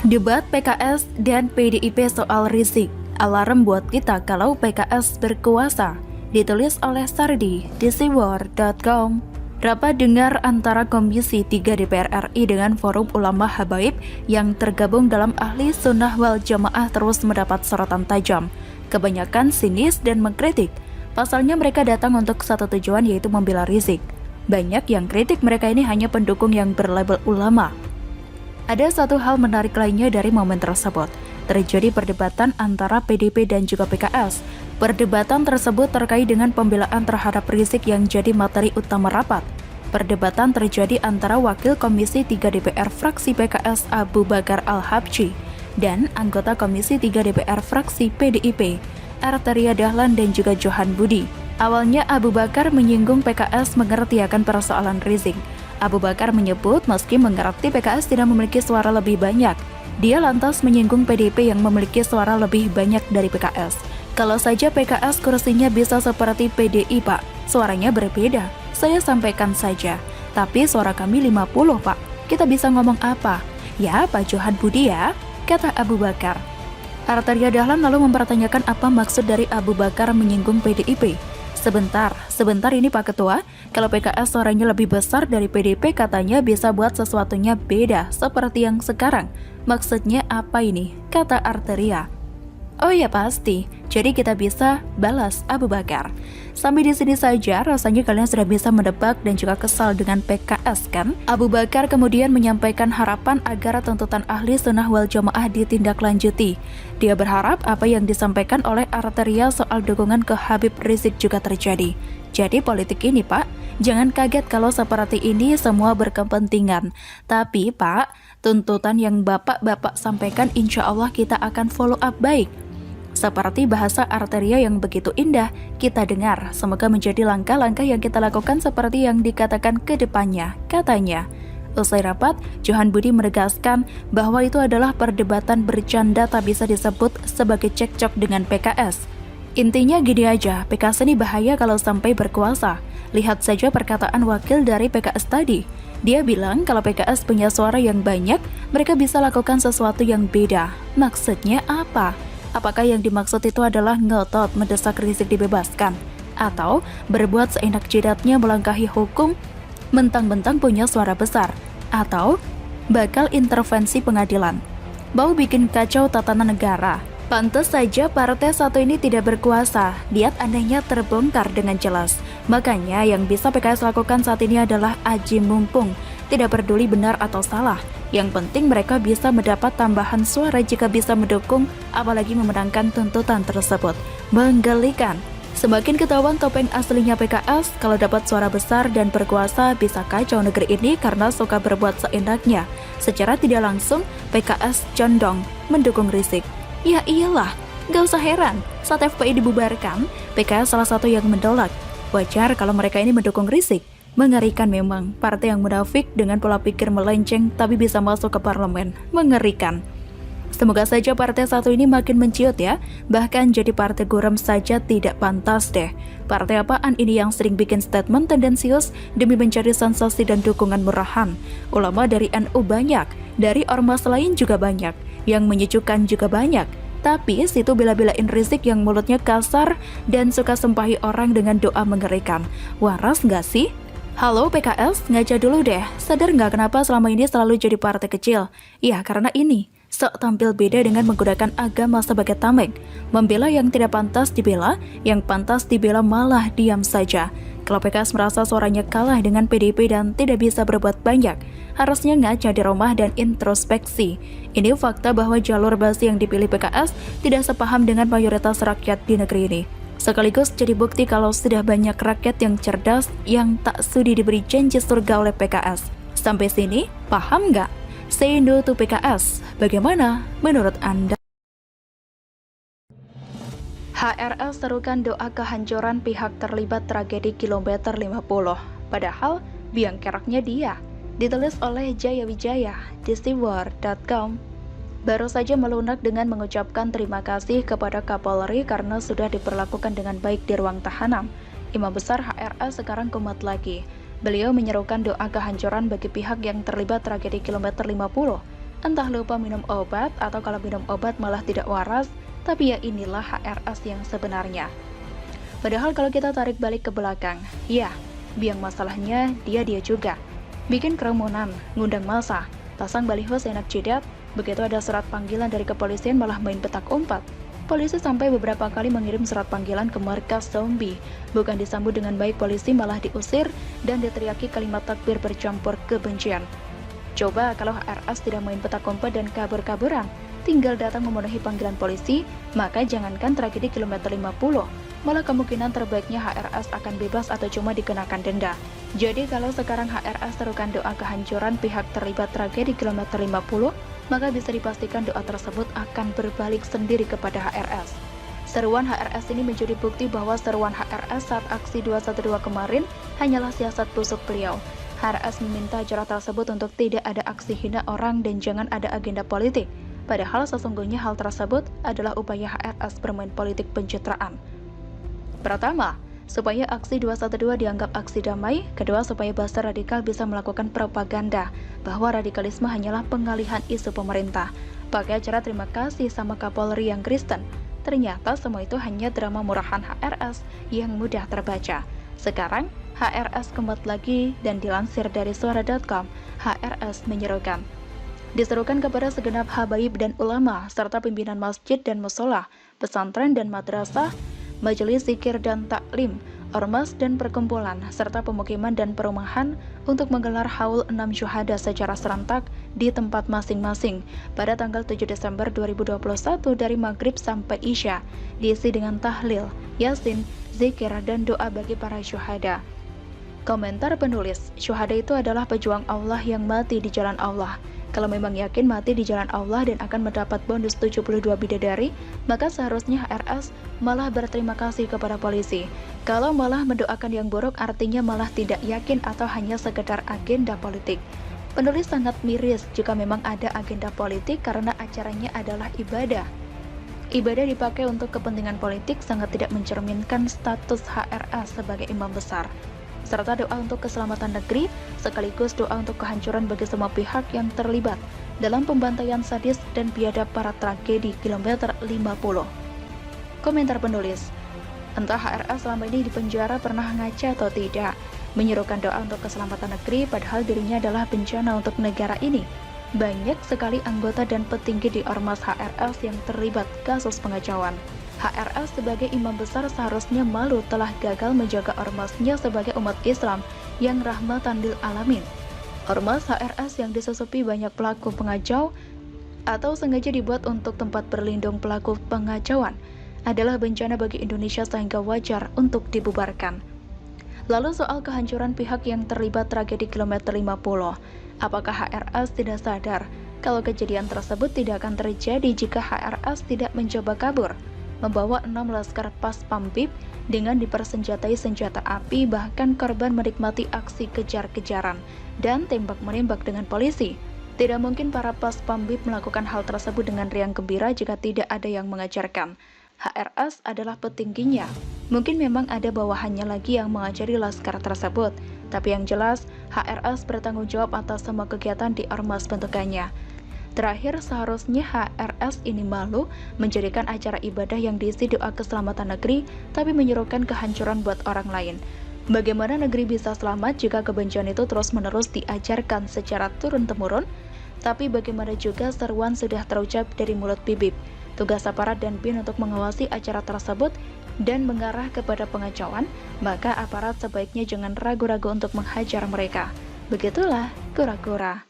Debat PKS dan PDIP soal Rizik. Alarm buat kita kalau PKS berkuasa. Ditulis oleh Sardi di siwar.com. Rapat dengar antara Komisi 3 DPR RI dengan Forum Ulama Habaib yang tergabung dalam Ahli Sunnah wal Jamaah terus mendapat sorotan tajam. Kebanyakan sinis dan mengkritik. Pasalnya mereka datang untuk satu tujuan, yaitu membela Rizik. Banyak yang kritik mereka ini hanya pendukung yang berlabel ulama. Ada satu hal menarik lainnya dari momen tersebut. Terjadi perdebatan antara PDIP dan juga PKS. Perdebatan tersebut terkait dengan pembelaan terhadap Rizik yang jadi materi utama rapat. Perdebatan terjadi antara Wakil Komisi 3 DPR fraksi PKS Abu Bakar Al-Habsyi dan anggota Komisi 3 DPR fraksi PDIP Arteria Dahlan dan juga Johan Budi. Awalnya Abu Bakar menyinggung PKS mengerti akan persoalan Rizik. Abu Bakar menyebut meski mengerti PKS tidak memiliki suara lebih banyak, dia lantas menyinggung PDIP yang memiliki suara lebih banyak dari PKS. Kalau saja PKS kursinya bisa seperti PDI, Pak, suaranya berbeda. Saya sampaikan saja, tapi suara kami 50, Pak. Kita bisa ngomong apa? Ya, Pak Johan Budi ya, kata Abu Bakar. Arteria Dahlan lalu mempertanyakan apa maksud dari Abu Bakar menyinggung PDIP. Sebentar ini Pak Ketua, kalau PKS suaranya lebih besar dari PDIP katanya bisa buat sesuatunya beda seperti yang sekarang. Maksudnya apa ini? Kata Arteria. Oh ya pasti, jadi kita bisa balas Abu Bakar. Sampai di sini saja rasanya kalian sudah bisa menebak dan juga kesal dengan PKS kan? Abu Bakar kemudian menyampaikan harapan agar tuntutan Ahli Sunnah wal Jamaah ditindaklanjuti. Dia berharap apa yang disampaikan oleh Arteria soal dukungan ke Habib Rizik juga terjadi. Jadi politik ini Pak, jangan kaget kalau seperti ini semua berkepentingan. Tapi Pak, tuntutan yang Bapak sampaikan insya Allah kita akan follow up baik. Seperti bahasa Arteria yang begitu indah, kita dengar. Semoga menjadi langkah-langkah yang kita lakukan seperti yang dikatakan ke depannya, katanya. Usai rapat, Johan Budi menegaskan bahwa itu adalah perdebatan bercanda tak bisa disebut sebagai cekcok dengan PKS. Intinya gini aja, PKS ini bahaya kalau sampai berkuasa. Lihat saja perkataan wakil dari PKS tadi. Dia bilang kalau PKS punya suara yang banyak, mereka bisa lakukan sesuatu yang beda. Maksudnya apa? Apakah yang dimaksud itu adalah ngotot mendesak Rizik dibebaskan? Atau berbuat seenak jidatnya melangkahi hukum mentang-mentang punya suara besar? Atau bakal intervensi pengadilan? Mau bikin kacau tatanan negara? Pantes saja partai satu ini tidak berkuasa. Lihat anehnya terbongkar dengan jelas. Makanya yang bisa PKS lakukan saat ini adalah aji mumpung. Tidak peduli benar atau salah. Yang penting mereka bisa mendapat tambahan suara jika bisa mendukung, apalagi memenangkan tuntutan tersebut. Menggelikan. Semakin ketahuan topeng aslinya PKS, kalau dapat suara besar dan berkuasa bisa kacau negeri ini karena suka berbuat seenaknya. Secara tidak langsung, PKS condong mendukung Rizik. Ya iyalah, gak usah heran, saat FPI dibubarkan, PKS salah satu yang menolak. Wajar kalau mereka ini mendukung Rizik. Mengerikan memang, partai yang munafik dengan pola pikir melenceng tapi bisa masuk ke parlemen. Mengerikan. Semoga saja partai satu ini makin menciut ya, bahkan jadi partai gurem saja tidak pantas deh. Partai apaan ini yang sering bikin statement tendensius demi mencari sensasi dan dukungan murahan? Ulama dari NU banyak, dari ormas lain juga banyak, yang menyejukkan juga banyak. Tapi situ bela-belain Rizik yang mulutnya kasar dan suka sempahi orang dengan doa mengerikan. Waras nggak sih? Halo PKS, ngaca dulu deh. Sadar nggak kenapa selama ini selalu jadi partai kecil? Ya karena ini, sok tampil beda dengan menggunakan agama sebagai tameng. Membela yang tidak pantas dibela, yang pantas dibela malah diam saja. Kalau PKS merasa suaranya kalah dengan PDIP dan tidak bisa berbuat banyak, harusnya ngaca di rumah dan introspeksi. Ini fakta bahwa jalur basi yang dipilih PKS tidak sepaham dengan mayoritas rakyat di negeri ini. Sekaligus jadi bukti kalau sudah banyak rakyat yang cerdas yang tak sudi diberi janji surga oleh PKS. Sampai sini, paham nggak? Say no to PKS. Bagaimana menurut Anda? HRS serukan doa kehancuran pihak terlibat tragedi kilometer 50. Padahal biang keroknya dia. Ditulis oleh Jaya Wijaya di siwar.com. Baru saja melunak dengan mengucapkan terima kasih kepada Kapolri karena sudah diperlakukan dengan baik di ruang tahanan. Imam Besar HRS sekarang kumat lagi. Beliau menyerukan doa kehancuran bagi pihak yang terlibat tragedi kilometer 50. entah lupa minum obat atau kalau minum obat malah tidak waras, tapi ya inilah HRS yang sebenarnya. Padahal kalau kita tarik balik ke belakang, ya, biang masalahnya dia juga. Bikin kerumunan, ngundang massa, pasang baliho seenak jidat, begitu ada surat panggilan dari kepolisian malah main petak umpet. Polisi sampai beberapa kali mengirim surat panggilan ke markas zombie. Bukan disambut dengan baik, polisi malah diusir dan diteriaki kalimat takbir bercampur kebencian. Coba kalau HRS tidak main petak umpet dan kabur-kaburan, tinggal datang memenuhi panggilan polisi, maka jangankan tragedi kilometer 50, malah kemungkinan terbaiknya HRS akan bebas atau cuma dikenakan denda. Jadi kalau sekarang HRS serukan doa kehancuran pihak terlibat tragedi kilometer 50, maka bisa dipastikan doa tersebut akan berbalik sendiri kepada HRS. Seruan HRS ini menjadi bukti bahwa seruan HRS saat aksi 212 kemarin hanyalah siasat busuk beliau. HRS meminta acara tersebut untuk tidak ada aksi hina orang dan jangan ada agenda politik. Padahal sesungguhnya hal tersebut adalah upaya HRS bermain politik pencitraan. Pertama, supaya aksi 212 dianggap aksi damai. Kedua, supaya bangsa radikal bisa melakukan propaganda bahwa radikalisme hanyalah pengalihan isu pemerintah. Pakai acara terima kasih sama Kapolri yang Kristen. Ternyata semua itu hanya drama murahan HRS yang mudah terbaca. Sekarang, HRS kembali lagi dan dilansir dari suara.com, HRS menyerukan. Diserukan kepada segenap habaib dan ulama, serta pimpinan masjid dan musola, pesantren dan madrasah, majelis zikir dan taklim, ormas dan perkumpulan, serta pemukiman dan perumahan untuk menggelar haul 6 syuhada secara serentak di tempat masing-masing pada tanggal 7 Desember 2021 dari maghrib sampai isya, diisi dengan tahlil, yasin, zikir, dan doa bagi para syuhada. Komentar penulis, syuhada itu adalah pejuang Allah yang mati di jalan Allah. Kalau memang yakin mati di jalan Allah dan akan mendapat bonus 72 bidadari, maka seharusnya HRS malah berterima kasih kepada polisi. Kalau malah mendoakan yang buruk, artinya malah tidak yakin atau hanya sekedar agenda politik. Penulis sangat miris jika memang ada agenda politik karena acaranya adalah ibadah. Ibadah dipakai untuk kepentingan politik sangat tidak mencerminkan status HRS sebagai imam besar. Serta doa untuk keselamatan negeri, sekaligus doa untuk kehancuran bagi semua pihak yang terlibat dalam pembantaian sadis dan biadab para tragedi kilometer 50. Komentar penulis, entah HRS selama ini di penjara pernah ngaca atau tidak, menyerukan doa untuk keselamatan negeri padahal dirinya adalah bencana untuk negara ini. Banyak sekali anggota dan petinggi di ormas HRS yang terlibat kasus pengacauan. HRS sebagai imam besar seharusnya malu telah gagal menjaga ormasnya sebagai umat Islam yang rahmatan lil alamin. Ormas HRS yang disusupi banyak pelaku pengacau atau sengaja dibuat untuk tempat berlindung pelaku pengacauan adalah bencana bagi Indonesia sehingga wajar untuk dibubarkan. Lalu soal kehancuran pihak yang terlibat tragedi kilometer 50, apakah HRS tidak sadar kalau kejadian tersebut tidak akan terjadi jika HRS tidak mencoba kabur? Membawa 6 laskar pas Pampib dengan dipersenjatai senjata api, bahkan korban menikmati aksi kejar-kejaran dan tembak-menembak dengan polisi. Tidak mungkin para pas Pampib melakukan hal tersebut dengan riang gembira jika tidak ada yang mengajarkan. HRS adalah petingginya. Mungkin memang ada bawahannya lagi yang mengajari laskar tersebut, tapi yang jelas HRS bertanggung jawab atas semua kegiatan di ormas bentukannya. Terakhir, seharusnya HRS ini malu menjadikan acara ibadah yang diisi doa keselamatan negeri, tapi menyerukan kehancuran buat orang lain. Bagaimana negeri bisa selamat jika kebencian itu terus-menerus diajarkan secara turun-temurun? Tapi bagaimana juga seruan sudah terucap dari mulut bibib. Tugas aparat dan BIN untuk mengawasi acara tersebut dan mengarah kepada pengacauan, maka aparat sebaiknya jangan ragu-ragu untuk menghajar mereka. Begitulah kura-kura.